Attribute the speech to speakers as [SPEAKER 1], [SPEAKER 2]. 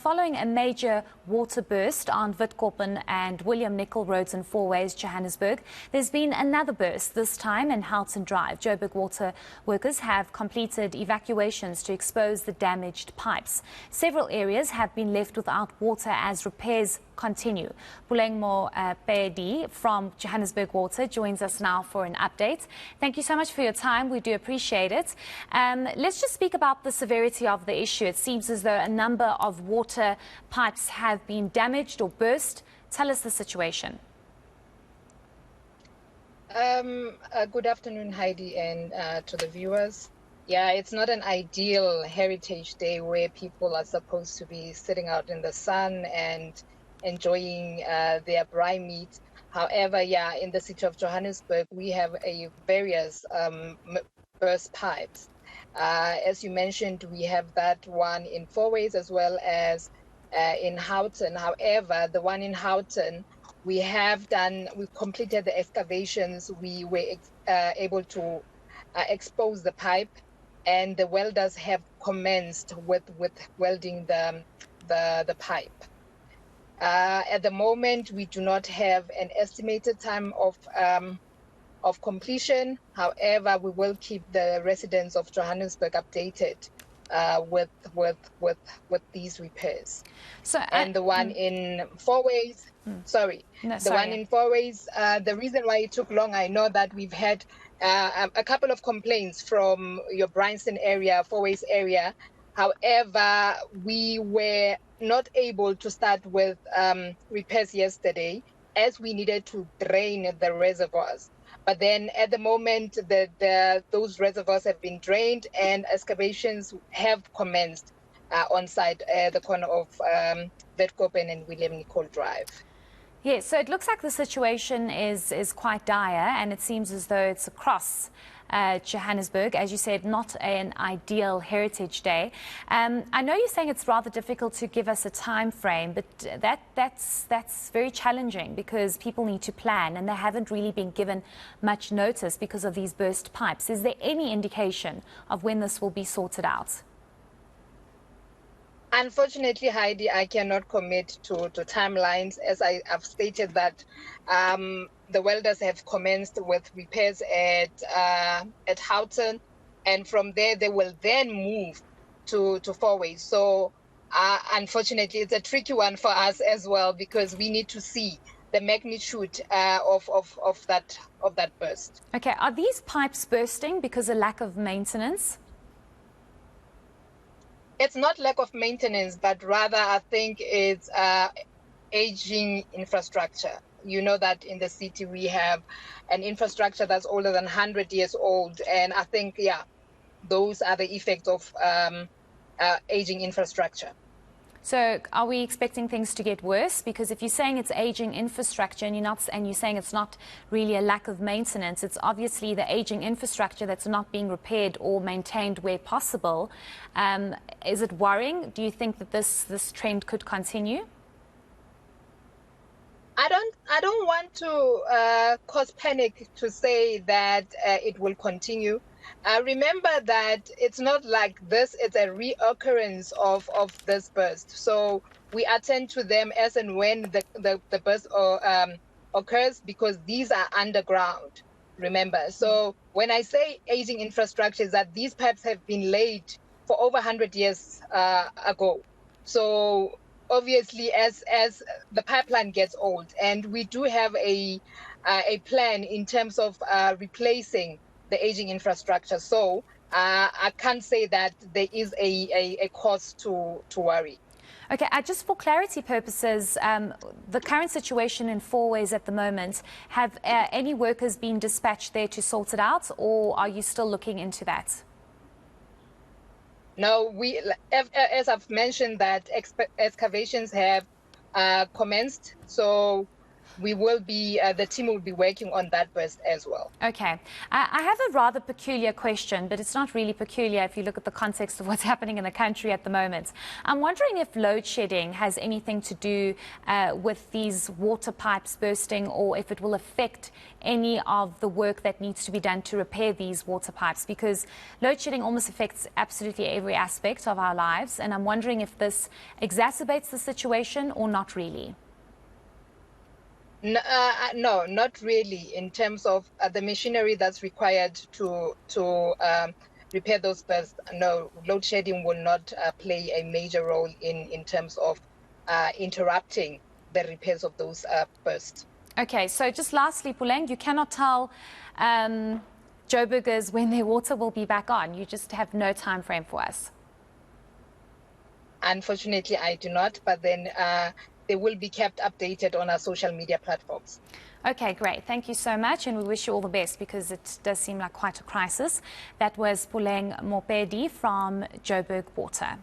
[SPEAKER 1] Following a major water burst on Witkoppen and William Nicol roads in Fourways, Johannesburg, there's been another burst, this time in Houghton Drive. Joburg Water workers have completed evacuations to expose the damaged pipes. Several areas have been left without water as repairs continue. Puleng Mopeli from Johannesburg Water joins us now for an update. Thank you so much for your time. We do appreciate it. Let's just speak about the severity of the issue. It seems as though a number of water pipes have been damaged or burst. Tell us the situation.
[SPEAKER 2] Good afternoon, Heidi, and to the viewers. Yeah, it's not an ideal Heritage Day where people are supposed to be sitting out in the sun and enjoying their braai meat. However, yeah, in the city of Johannesburg, we have various burst pipes. As you mentioned, we have that one in Fourways as well as in Houghton. However, the one in Houghton, we've completed the excavations. We were able to expose the pipe, and the welders have commenced with welding the pipe. At the moment, we do not have an estimated time of completion. However, we will keep the residents of Johannesburg updated with these repairs. And the one in Fourways, one in Fourways, the reason why it took long, I know that we've had a couple of complaints from your Bryanston area, Fourways area. However, we were not able to start with repairs yesterday as we needed to drain the reservoirs. But then at the moment, those reservoirs have been drained and excavations have commenced on site at the corner of Witkoppen and William Nicol Drive.
[SPEAKER 1] Yes, so it looks like the situation is quite dire, and it seems as though it's across Johannesburg. As you said, not an ideal Heritage Day. I know you're saying it's rather difficult to give us a time frame, but that's very challenging because people need to plan and they haven't really been given much notice because of these burst pipes. Is there any indication of when this will be sorted out?
[SPEAKER 2] Unfortunately, Heidi, I cannot commit to timelines, as I've stated that the welders have commenced with repairs at Houghton, and from there they will then move to Fourways. So unfortunately, it's a tricky one for us as well because we need to see the magnitude of that burst.
[SPEAKER 1] Okay, are these pipes bursting because of lack of maintenance?
[SPEAKER 2] It's not lack of maintenance, but rather I think it's aging infrastructure. You know that in the city we have an infrastructure that's older than 100 years old. And I think, yeah, those are the effects of aging infrastructure.
[SPEAKER 1] So are we expecting things to get worse? Because if you're saying it's aging infrastructure and you're saying it's not really a lack of maintenance, it's obviously the aging infrastructure that's not being repaired or maintained where possible. Is it worrying? Do you think that this trend could continue?
[SPEAKER 2] I don't want to cause panic to say that it will continue. Remember that it's not like this, it's a reoccurrence of this burst. So we attend to them as and when the burst occurs because these are underground, remember. So when I say aging infrastructure, is that these pipes have been laid for over 100 years ago. So obviously, as the pipeline gets old, and we do have a plan in terms of replacing the aging infrastructure. So I can't say that there is a cause to worry.
[SPEAKER 1] Okay, just for clarity purposes, the current situation in Fourways at the moment, have any workers been dispatched there to sort it out, or are you still looking into that?
[SPEAKER 2] No, as I've mentioned, that excavations have commenced. So we will be, the team will be working on that burst as well.
[SPEAKER 1] Okay. I have a rather peculiar question, but it's not really peculiar if you look at the context of what's happening in the country at the moment. I'm wondering if load shedding has anything to do with these water pipes bursting, or if it will affect any of the work that needs to be done to repair these water pipes, because load shedding almost affects absolutely every aspect of our lives, and I'm wondering if this exacerbates the situation or not really.
[SPEAKER 2] No, not really. In terms of the machinery that's required to repair those bursts, no, load shedding will not play a major role in terms of interrupting the repairs of those bursts.
[SPEAKER 1] Okay, so just lastly, Puleng, you cannot tell Joburgers when their water will be back on. You just have no time frame for us.
[SPEAKER 2] Unfortunately, I do not, but then they will be kept updated on our social media platforms.
[SPEAKER 1] Okay, great. Thank you so much, and we wish you all the best, because it does seem like quite a crisis. That was Puleng Mopeli from Johannesburg Water.